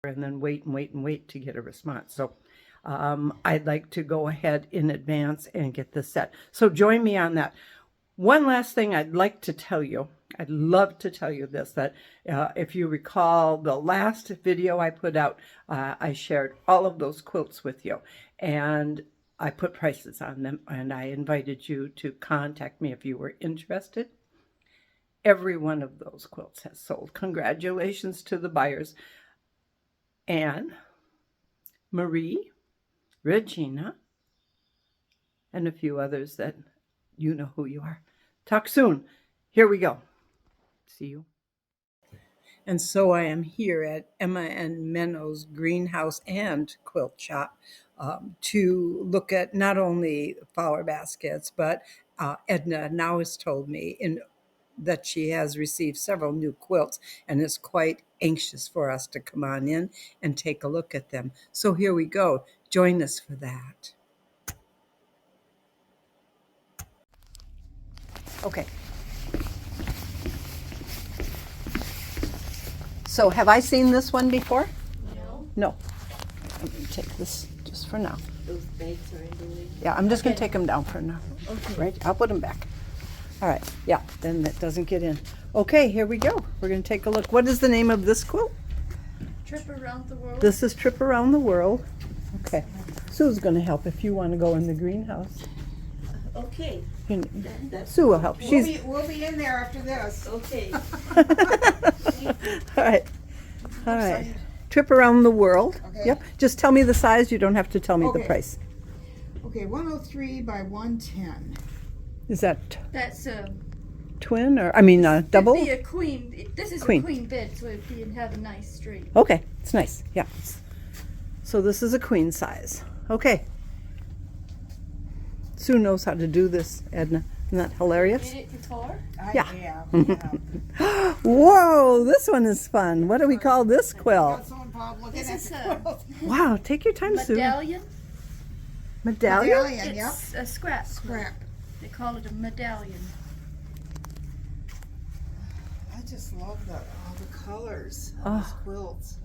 and then wait and wait and wait to get a response. So I'd like to go ahead in advance and get this set. So join me on that. One last thing I'd like to tell you. I'd love to tell you this, that if you recall the last video I put out, I shared all of those quilts with you, and I put prices on them, and I invited you to contact me if you were interested. Every one of those quilts has sold. Congratulations to the buyers. Anne, Marie, Regina, and a few others that you know who you are. Talk soon. Here we go. See you. And so I am here at Emma and Menno's greenhouse and quilt shop to look at not only flower baskets, but Edna now has told me that she has received several new quilts and is quite anxious for us to come on in and take a look at them. So here we go. Join us for that. Okay. So have I seen this one before? No. No. Let me take this just for now. Those bags are in the way. Yeah, I'm just going to take them down for now. Okay. Right? I'll put them back. All right. Yeah, then that doesn't get in. Okay, here we go. We're going to take a look. What is the name of this quilt? Trip Around the World. This is Trip Around the World. Okay. Sue's going to help if you want to go in the greenhouse. Okay. Sue will help. We'll be in there after this. Okay. All right. All right. Trip Around the World. Okay. Yep. Just tell me the size. You don't have to tell me the Okay. price. Okay, 103 by 110. Is that That's twin or, I mean, double? It'd be a queen. This is Queen. a queen bed, so it'd have a nice straight. Okay. It's nice. Yeah. So this is a queen size. Okay. Sue knows how to do this, Edna. Isn't that hilarious? Did it before? Yeah. Yeah. Whoa, this one is fun. What do we call this quilt? Got someone Bob looking This at is the a quilt. Wow, take your time, Sue. medallion. Medallion? Medallion, yep. It's a scrap. Scrap. They call it a medallion. I just love all the colors of Oh. these quilts.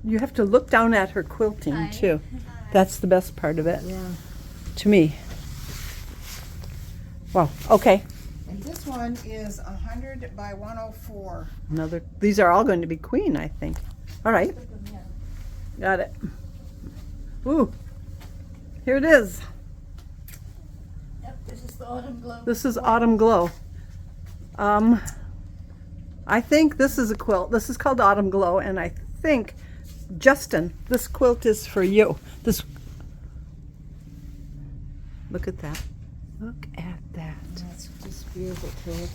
You have to look down at her quilting, Hi. too. That's the best part of it, Yeah. to me. Wow, okay. And this one is 100 by 104. These are all going to be queen, I think. All right, got it. Ooh, here it is. Yep, this is the autumn glow. This is Autumn Glow. I think this is a quilt. This is called Autumn Glow, and I think, Justin, this quilt is for you. Look at that. Look at that. That's just beautiful quilt.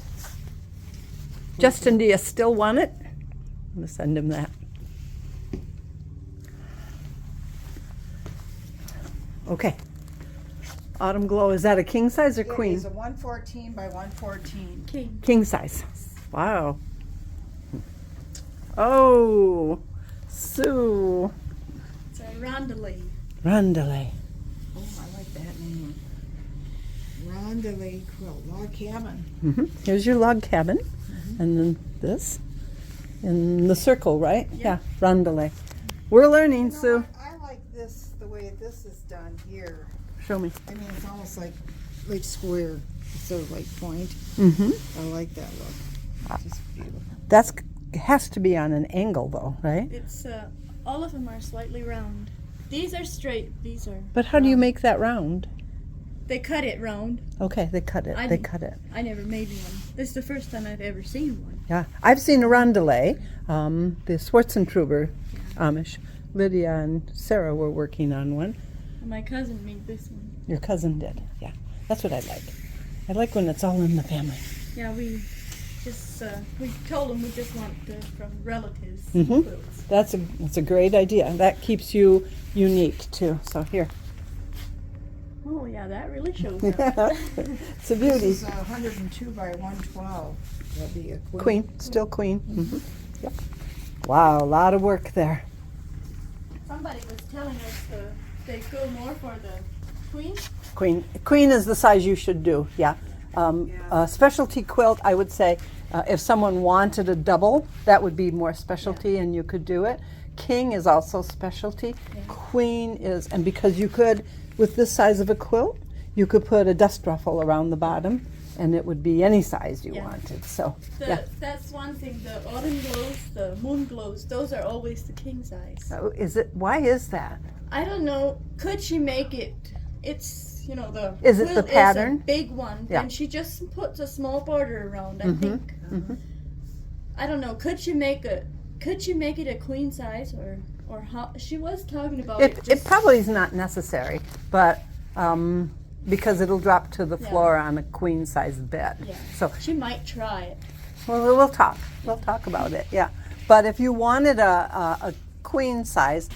Justin, do you still want it? I'm going to send him that. Okay. Autumn Glow, is that a king size or It queen? is a 114 by 114. King. King size. Wow. Oh, Sue. It's a rondelay. Rondelay. Oh, I like that name. Rondelay quilt, log cabin. Here's your log cabin. And then this. In the circle, right? Yeah. Rondelay. We're learning, You know Sue. what? I like this, the way this is done here. Show me. I mean, it's almost like square instead of like point. Mm-hmm. I like that look. It's just beautiful. That's has to be on an angle, though, right? It's all of them are slightly round. These are straight. These are. But how do you make that round? They cut it round. Okay, they cut it. I They didn't- cut it. I never made one. This is the first time I've ever seen one. Yeah, I've seen a rondelay. The Schwarzentruber Amish. Lydia and Sarah were working on one. My cousin made this one. Your cousin did. Yeah, that's what I like. I like when it's all in the family. Yeah, we just we told them we just want from relatives. Mhm. Quilts. That's a great idea. That keeps you unique too. So here, Oh yeah, that really shows up. it's a This beauty. is 102 by 112. That'd be a Queen, still queen. Yep. Wow, a lot of work there. Somebody was telling us they go more for the queen. Queen is the size you should do. Yeah. A specialty quilt, I would say, if someone wanted a double, that would be more specialty, and you could do it. king is also specialty. Yeah. Queen is, and because you could, with this size of a quilt, you could put a dust ruffle around the bottom, and it would be any size you Yeah. wanted. So, yeah. That's one thing. The autumn glows, the moon glows, those are always the king size. So why is that? I don't know. Could she make it? It's, you know, the Is it the quilt pattern? is a big one, Yeah. and she just puts a small border around. I Mhm, think. mhm. I don't know. Could she make it a queen size or how? She was talking about it. It probably is not necessary, but because it'll drop to the Yeah. floor on a queen size bed. Yeah. So, She might try it. well, we'll talk. We'll talk about it. Yeah. But if you wanted a queen size,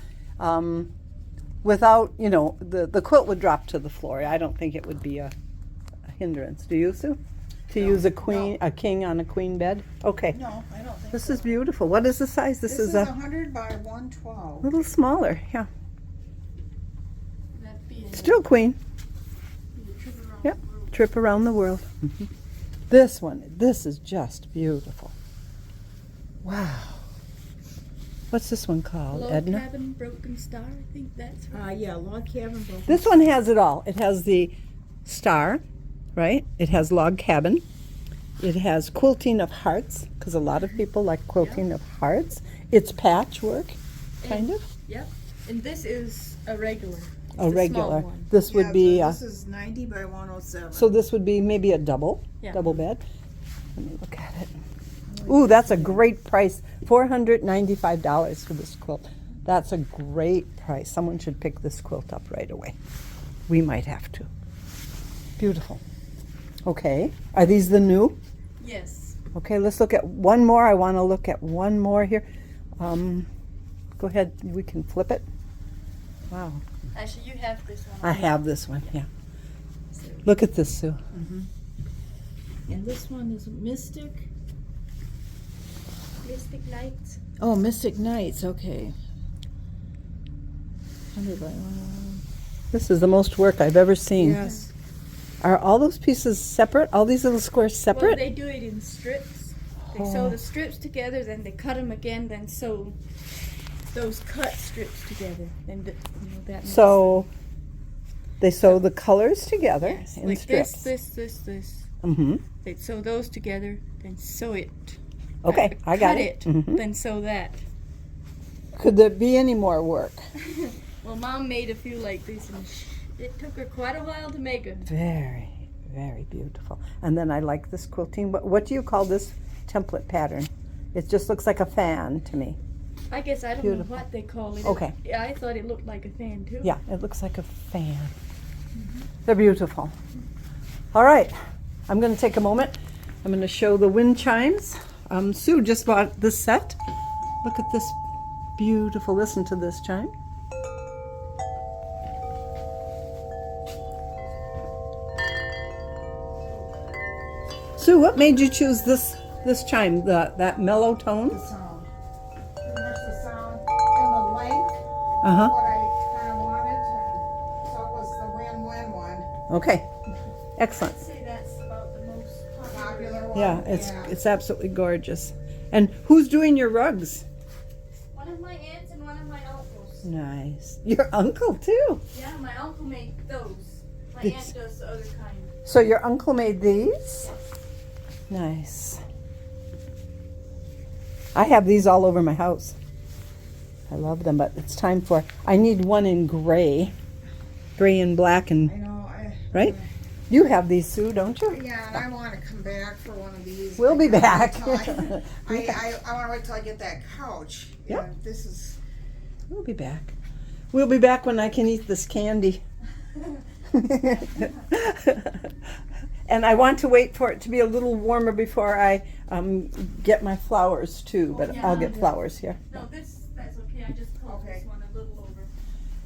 without, you know, the quilt would drop to the floor. I don't think it would be a hindrance. Do you, Sue? To use a king on a queen bed? Okay. No, I don't think This so. is beautiful. What is the size? This is a 100 by 112. little smaller. Yeah. That'd be a Still queen. trip around Yep. the world. Trip around the world. This is just beautiful. Wow. What's this one called, Log Edna? cabin, broken star. I think that's right. Yeah, log cabin. Broken. This one has it all. It has the star, right? It has log cabin. It has quilting of hearts, because a lot of people like quilting of hearts. It's patchwork, kind of. Yep. And this is a regular. It's A the small regular. one. This would be, This is 90 by 107. so this would be maybe a double Yeah. bed. Let me look at it. Ooh, that's a great price. $495 for this quilt. That's a great price. Someone should pick this quilt up right away. We might have to. Beautiful. Okay, are these the new? Yes. Okay, let's look at one more. I want to look at one more here. Go ahead, we can flip it. Wow, Actually, you have this one. I have this one, yeah. Look at this, Sue. And this one is Mystic. Mystic Nights. Oh, Mystic Nights. Okay. 100 by 1. This is the most work I've ever seen. Yes. Are all those pieces separate? All these little squares Well, separate? they do it in strips. They Oh. sew the strips together, then they cut them again, then sew those cut strips together. And that. makes So they sew the colors together yes, in like strips. this. Mm-hmm. They sew those together, then sew it. Okay, I got cut it. Mhm. then sew that. Could there be any more work? Well, Mom made a few like these, and it took her quite a while to make them. Very, very beautiful. And then I like this quilting. What do you call this template pattern? It just looks like a fan to me. I guess I don't Beautiful. know what they call it. Okay. Yeah, I thought it looked like a fan too. Yeah, it looks like a fan. They're beautiful. All right, I'm going to take a moment. I'm going to show the wind chimes. Sue just bought this set. Look at this beautiful, listen to this chime. Sue, what made you choose this chime, that mellow tone? The sound. Pretty much the sound and the length. Uh-huh. What I kind of wanted. And so it was the win-win one. Okay, excellent. I'd say that's about the most Popular one. Yeah, it's absolutely gorgeous. And who's doing your rugs? One of my aunts and one of my uncles. Nice. Your uncle too. Yeah, my uncle made those. My This- aunt does the other kind. So your uncle made these? Nice. I have these all over my house. I love them, but it's time for, I need one in gray. Gray and black I and, know. right? You have these, Sue, don't you? Yeah, and I want to come back for one of these. We'll be back. I want to wait till I get that couch. Yep. Yeah, this is. We'll be back. We'll be back when I can eat this candy. And I want to wait for it to be a little warmer before I get my flowers too, but Yeah. I'll get flowers here. No, that's okay. I just pulled Okay. this one a little over.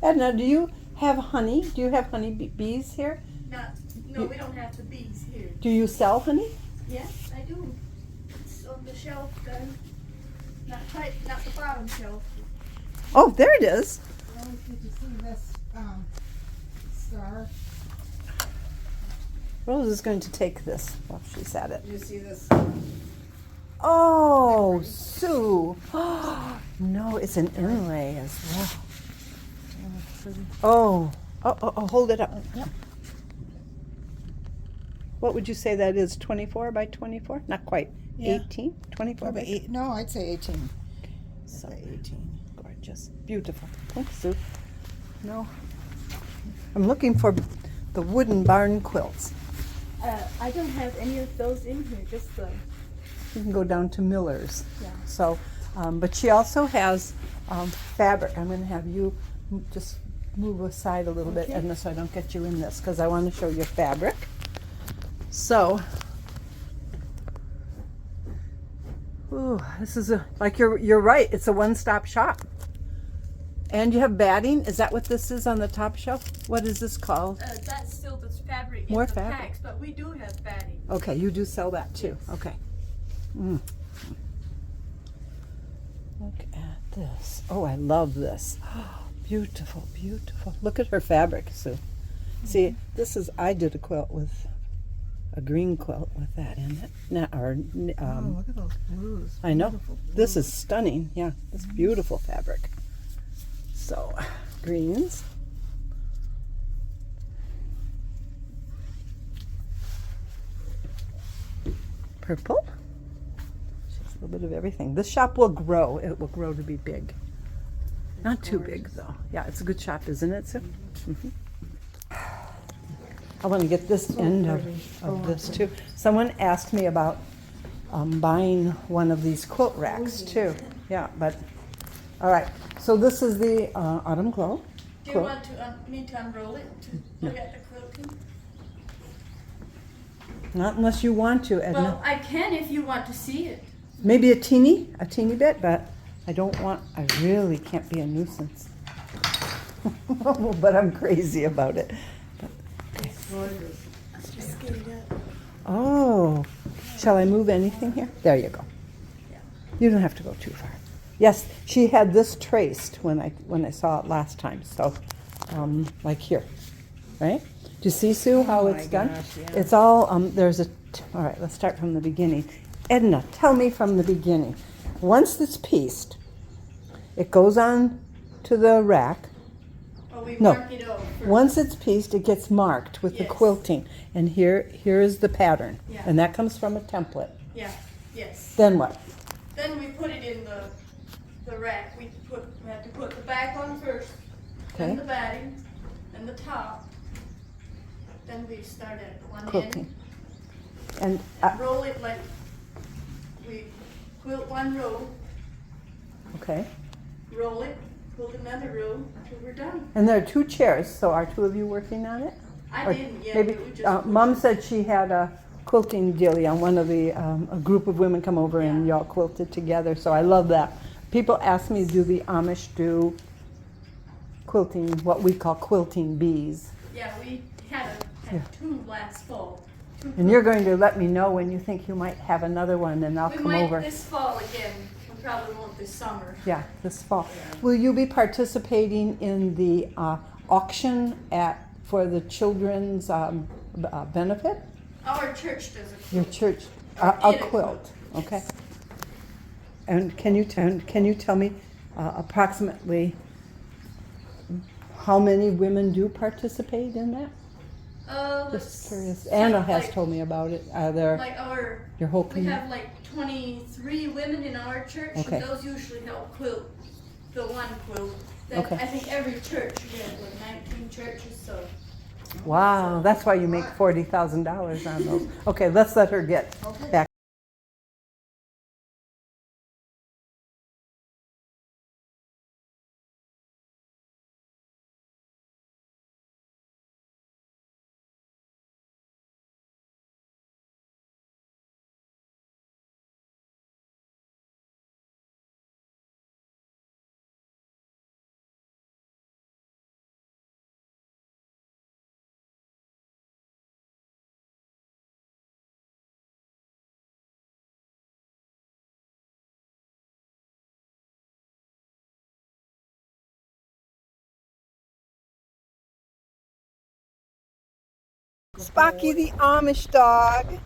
Edna, do you have honey? Do you have honey bees here? No, we don't have the bees here. Do you sell honey? Yes, I do. It's on the shelf then. Not the bottom shelf. Oh, there it is. Did you see this star? Rose is going to take this while she's at it. Did you see this? Oh, Sue. No, it's an inlay as well. Oh, hold it up. Yep. What would you say that is? 24 by 24? Not quite. Yeah. 18? 24 by Probably 8. No, I'd say 18. So Say 18. gorgeous. Beautiful. Thanks, Sue. No. I'm looking for the wooden barn quilts. I don't have any of those in here, just the, You can go down to Miller's. yeah. So, but she also has fabric. I'm going to have you just move aside a little bit, Edna, so I don't get you in this, because I want to show you fabric. So, ooh, this is like you're right. It's a one-stop shop. And you have batting. Is that what this is on the top shelf? What is this called? That's still the fabric in More the fabric. packs, but we do have batting. Okay, you do sell that too. Yes. Okay. Mm. Look at this. Oh, I love this. Beautiful, beautiful. Look at her fabric, Sue. See, this is, I did a quilt with a green quilt with that in it. Now, Look at those blues. I know. Beautiful This blues. is stunning. Yeah, it's beautiful fabric. So, greens. Purple. Just a little bit of everything. This shop will grow. It will grow to be big. Not too big, though. Yeah, it's a good shop, isn't it, Sue? Mhm. I want to get this end of this, too. Someone asked me about buying one of these quilt racks, too. Yeah, but, all right. So this is the Autumn Glow Do you quilt. want to me to unroll it to look at the quilting? Not unless you want to, Edna. Well, I can if you want to see it. Maybe a teeny bit, but I don't want, I really can't be a nuisance. But I'm crazy about it. Just get it up. Oh, shall I move anything here? There you go. Yeah. You don't have to go too far. Yes, she had this traced when I saw it last time. So, like here, right? Do you see, Sue, how it's done? gosh, yeah. It's all all right, let's start from the beginning. Edna, tell me from the beginning. Once it's pieced, it goes on to the rack. Oh, we No. mark it over first. Once it's pieced, it gets marked with the Yes. quilting. And here is the pattern. Yeah. And that comes from a template. Yeah, yes. Then what? Then we put it in the rack. We have to put the back on first, then Okay. the batting, then the top. Then we start at one Quilting. end, And, roll it like we quilt one row, okay. roll it, quilt another row until we're done. And there are 2 chairs, so are 2 of you working on it? I Or didn't yet, Maybe, but we just. Mom said she had a quilting dealie on one of the, a group of women come over and Yeah. y'all quilted together, so I love that. People ask me, do the Amish do quilting, what we call quilting bees? Yeah, we had Yeah. 2 last fall. And you're going to let me know when you think you might have another one, and I'll We come might over. this fall again. We probably won't this summer. Yeah, this fall. Will you be participating in the auction for the children's benefit? Our church does a quilt. Your church, Or a in quilt, okay. And can you tell me approximately how many women do participate in that? Just curious. Anna has told me about it. Like Your whole we community? have like 23 women in our church. Okay. And those usually help quilt the one quilt. Then Okay. I think every church, we have like 19 churches, so. Wow, that's why you make $40,000 on those. Okay, let's let her get Okay. back. Sparky the Amish dog.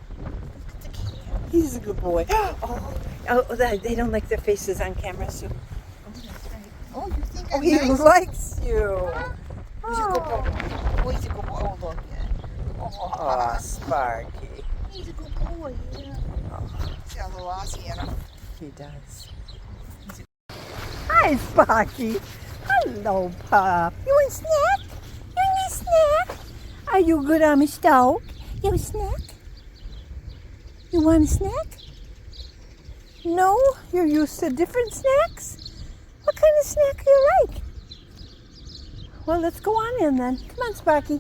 He's a good boy. Oh, Oh, they don't like their faces on camera, so. Oh, that's right. Oh, you think Oh, I'm he nice? likes you. Who's a good boy? Who's a good boy? Oh, look. Oh, Sparky. He's a good boy, yeah. See how little Aussie in him. He does. Hi, Sparky. Hello, pup. You want a snack? You want a snack? Are you a good Amish dog? You have a snack? You want a snack? No? You're used to different snacks? What kind of snack do you like? Well, let's go on in then. Come on, Sparky.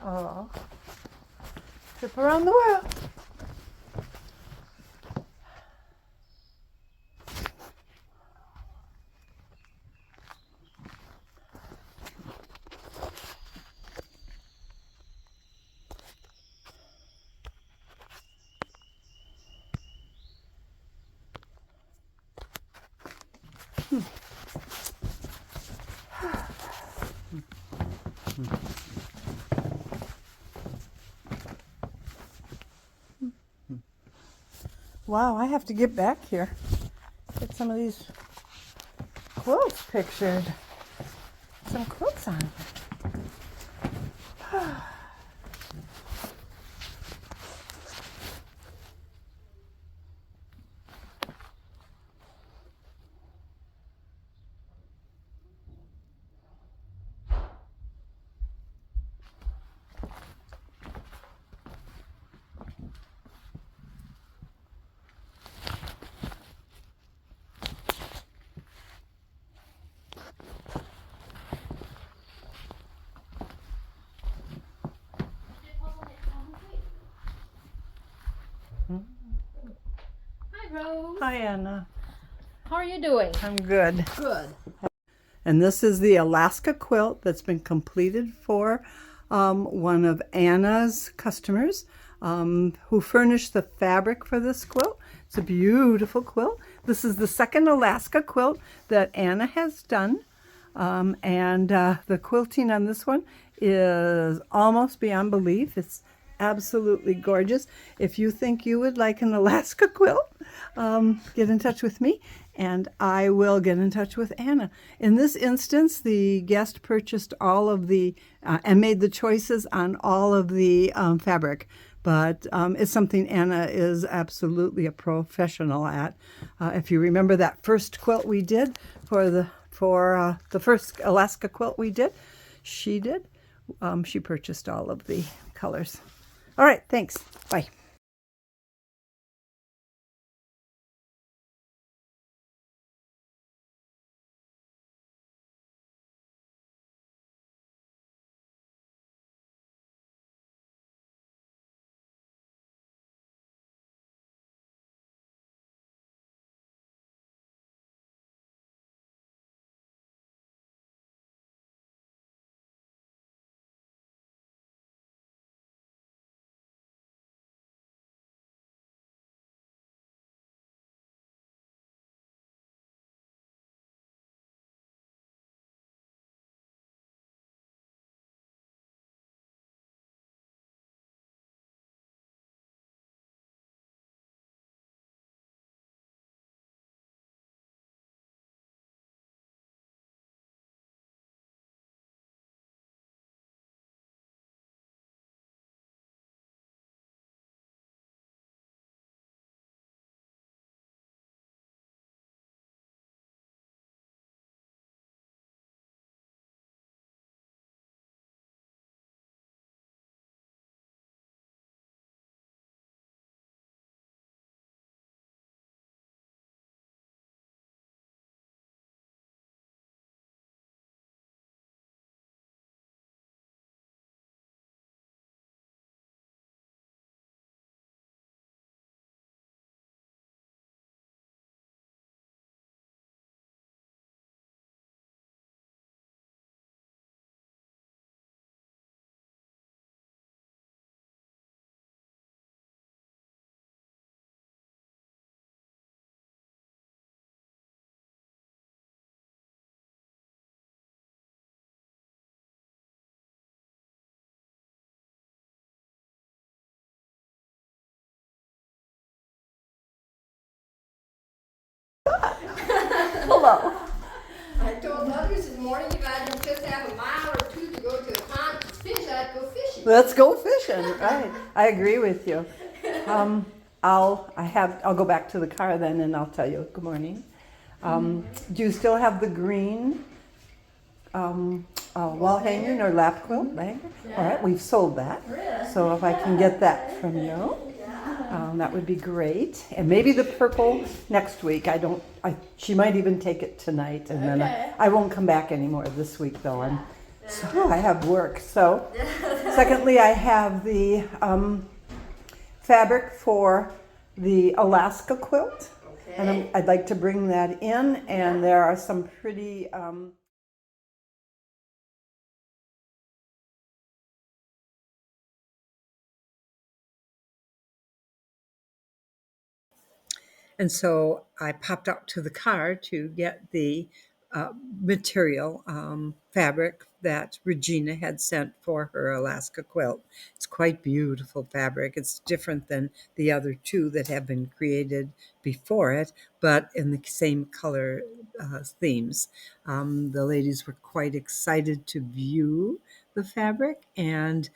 Oh, trip around the world. Wow, I have to get back here. Get some of these quilts pictured. Some quilts on. Hi, Rose. Hi, Anna. How are you doing? I'm good. Good. And this is the Alaska quilt that's been completed for one of Anna's customers who furnished the fabric for this quilt. It's a beautiful quilt. This is the second Alaska quilt that Anna has done. The quilting on this one is almost beyond belief. It's absolutely gorgeous. If you think you would like an Alaska quilt, get in touch with me and I will get in touch with Anna. In this instance, the guest purchased all of the and made the choices on all of the fabric. But it's something Anna is absolutely a professional at. If you remember that first quilt we did for the first Alaska quilt we did, she did. She purchased all of the colors. All right, thanks. Bye. Hello. I told others this morning if I didn't just have a mile or two to go to the pond to fish, I'd go fishing. Let's go fishing. Right. I agree with you. I'll go back to the car then and I'll tell you. Good morning. Do you still have the green wall hanger or lap quilt hanger? All right, we've sold that. So if I can get that from you, that would be great. And maybe the purple next week. She might even take it tonight, and then I won't come back anymore this week though. I have work. So, secondly, I have the fabric for the Alaska quilt, and I'd like to bring that in. And there are some pretty. And so I popped out to the car to get the material, fabric that Regina had sent for her Alaska quilt. It's quite beautiful fabric. It's different than the other two that have been created before it, but in the same color themes. The ladies were quite excited to view the fabric, and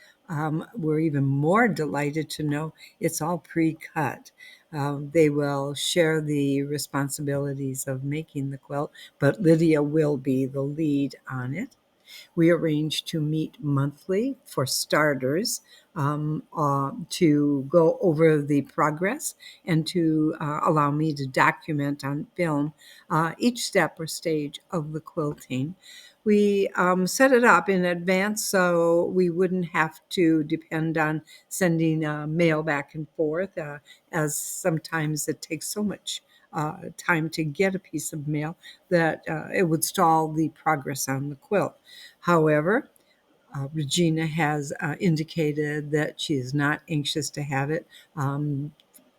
were even more delighted to know it's all pre-cut. They will share the responsibilities of making the quilt, but Lydia will be the lead on it. We arranged to meet monthly for starters, to go over the progress and to allow me to document on film each step or stage of the quilting. We set it up in advance so we wouldn't have to depend on sending mail back and forth, as sometimes it takes so much time to get a piece of mail that it would stall the progress on the quilt. However, Regina has indicated that she is not anxious to have it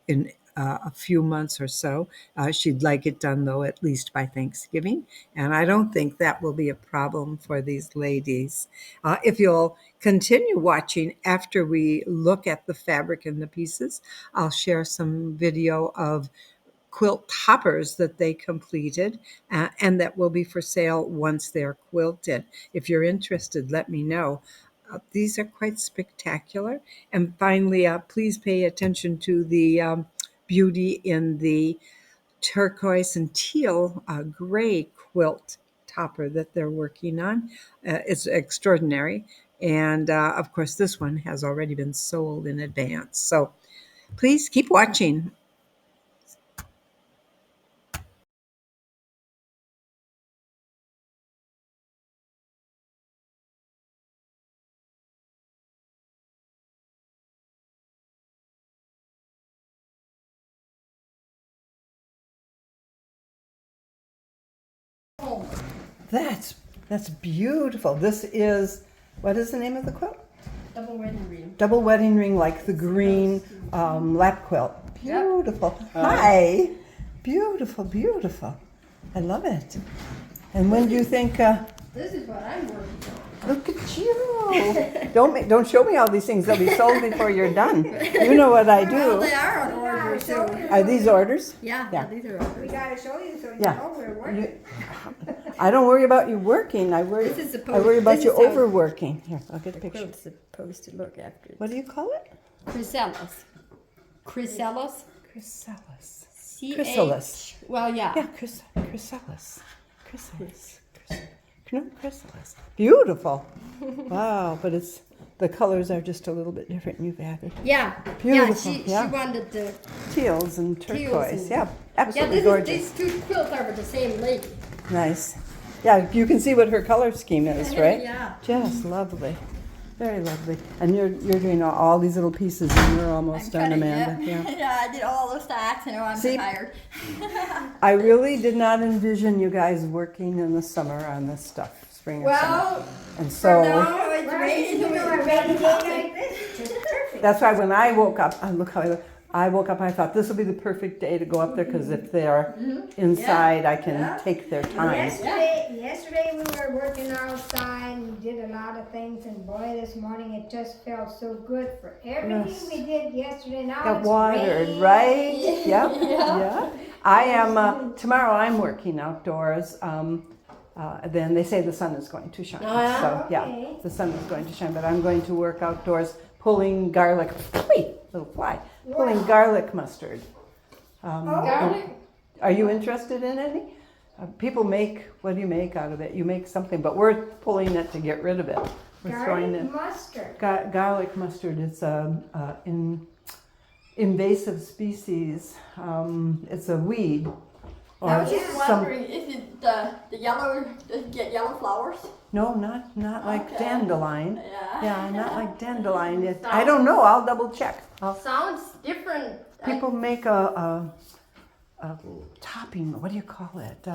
in a few months or so. She'd like it done, though, at least by Thanksgiving. And I don't think that will be a problem for these ladies. If you'll continue watching after we look at the fabric and the pieces, I'll share some video of quilt toppers that they completed, and that will be for sale once they're quilted. If you're interested, let me know. These are quite spectacular. And finally, please pay attention to the beauty in the turquoise and teal gray quilt topper that they're working on. It's extraordinary. And of course, this one has already been sold in advance. So please keep watching. That's beautiful. This is, what is the name of the quilt? Double wedding ring. Double wedding ring, like the green lap quilt. Beautiful. Hi. Beautiful, beautiful. I love it. And when do you think? This is what I'm working on. Look at you. Don't show me all these things. They'll be sold before you're done. You know what I Well, do. they are on order, so. Are these orders? Yeah, these are orders. We gotta show you so you Yeah. know we're working. I don't worry about you working. I worry about this you is how overworking. Here, I'll get a picture. Quilt's supposed to look after. What do you call it? Chrysalis. Chrysalis. Chrysalis. C-H. Chrysalis. Well, yeah. Yeah, chrysalis. No, chrysalis. Beautiful. Wow, but the colors are just a little bit different. You've added Yeah. Beautiful, Yeah, yeah. she wanted the. teals and turquoise. and- Yeah, Yeah, absolutely gorgeous. these two quilts are with the same lady. Nice. Yeah, you can see what her color scheme is, right? Yeah. Just lovely. Very lovely. And you're doing all these little pieces, and you're almost done, Amanda. Yeah. Yeah, I did all those stacks, and now I'm See? tired. I really did not envision you guys working in the summer on this stuff, spring or summer. Well, And so no, it's raining. You know, a rainy day like this, it's perfect. that's why when I woke up, I woke up and I thought this will be the perfect day to go up there, because if they're inside, I can take their time. Yesterday we were working outside and did a lot of things, and boy, this morning it just felt so good for everything Yes. we did yesterday. Now Got it's watered, raining. right? Yep. Yeah. I am, tomorrow I'm working outdoors. Then they say the sun is going to shine. Oh, yeah? So, yeah, Okay. the sun is going to shine, but I'm going to work outdoors pulling garlic, little fly, pulling Wow. garlic mustard. Garlic? Are you interested in any? People make, what do you make out of it? You make something, but we're pulling it to get rid of it. We're throwing Garlic it. mustard. Garlic mustard, it's an invasive species. It's a weed. I was just some- wondering, is it the yellow, does it get yellow flowers? No, not like Okay. dandelion. Yeah. Yeah, not like dandelion. I don't know. I'll double check. Sounds different. People make a topping. What do you call it?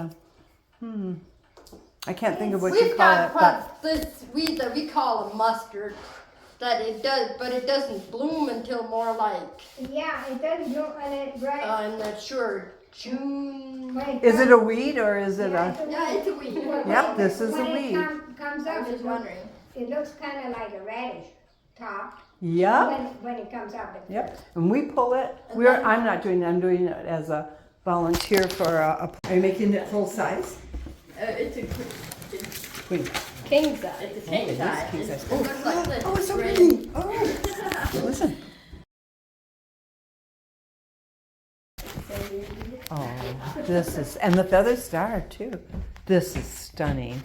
I can't think of what you We've call got it. But this weed that we call a mustard, that it does, but it doesn't bloom until more like, Yeah, it does look and it right. I'm not sure, June. when it is it comes- a weed or is it Yeah, a? it's a Yeah, weed. it's a weed. When Yep, it- this is a when weed. it comes I up, was just wondering. it looks kind of like a radish top. Yep. When it comes up. At Yep. first. And we pull it. And then- I'm not doing it. I'm doing it as a volunteer for a. Are you making it full size? It's a Queen. king size. It's a king it is size. king It size. looks like this. Oh, it's Red. opening. Oh, listen. Oh, this is, and the feather star too. This is stunning.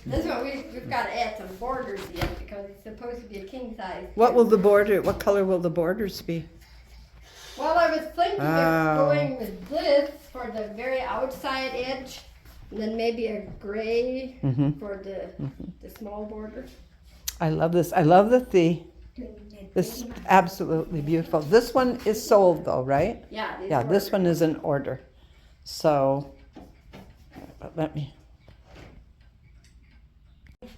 This one, we've got to add some borders yet because it's supposed to be a king size. What color will the borders be? Well, I was thinking Oh. of going with this for the very outside edge, and then maybe a gray for the small border. I love this. I love this is absolutely beautiful. This one is sold though, right? Yeah. these Yeah, this borders. one is an order. So, let me.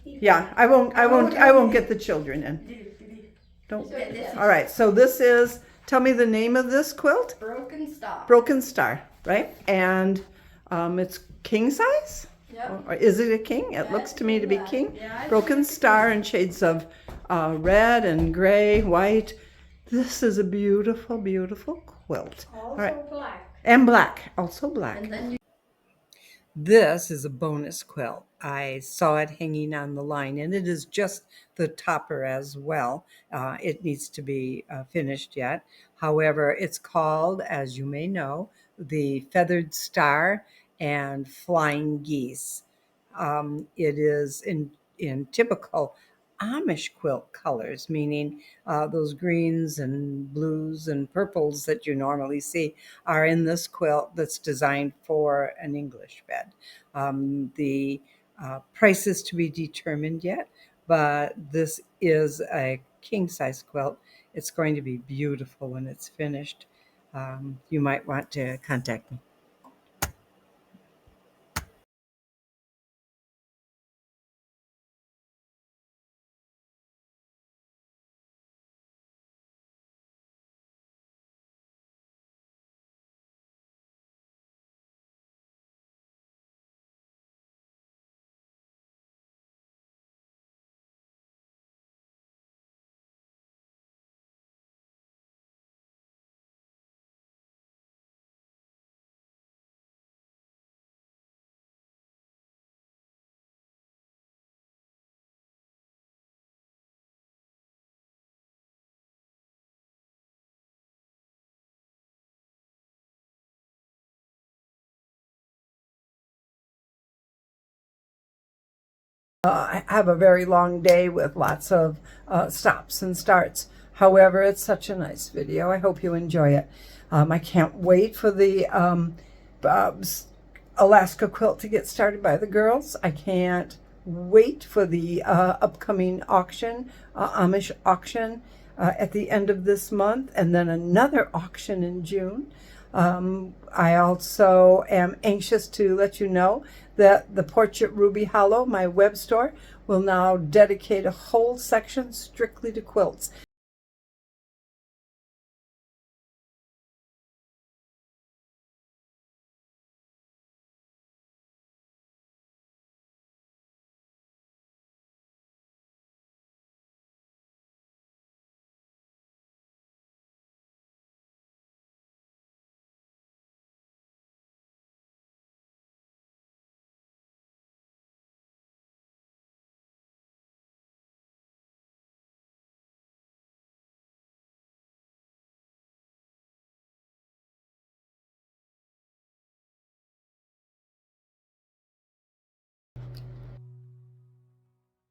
Yeah, I won't get the children in. Don't. All right. So this is. Tell me the name of this quilt. Broken star. Broken Star, right? And it's king size. Yep. Or is it a king? It Yeah, looks it's to me to be king size. king. Yeah, I Broken think it's Star in shades of red and gray, white. This is a beautiful, beautiful quilt. Also All right. black. And black, also black. And then you This is a bonus quilt. I saw it hanging on the line, and it is just the topper as well. It needs to be finished yet. However, it's called, as you may know, the Feathered Star and Flying Geese. It is in typical Amish quilt colors, meaning those greens and blues and purples that you normally see are in this quilt that's designed for an English bed. The price is to be determined yet, but this is a king size quilt. It's going to be beautiful when it's finished. You might want to contact me. I have a very long day with lots of stops and starts. However, it's such a nice video. I hope you enjoy it. I can't wait for the Alaska Quilt to get started by the girls. I can't wait for the upcoming auction, Amish auction at the end of this month, and then another auction in June. I also am anxious to let you know that the Porch at Ruby Hollow, my web store, will now dedicate a whole section strictly to quilts.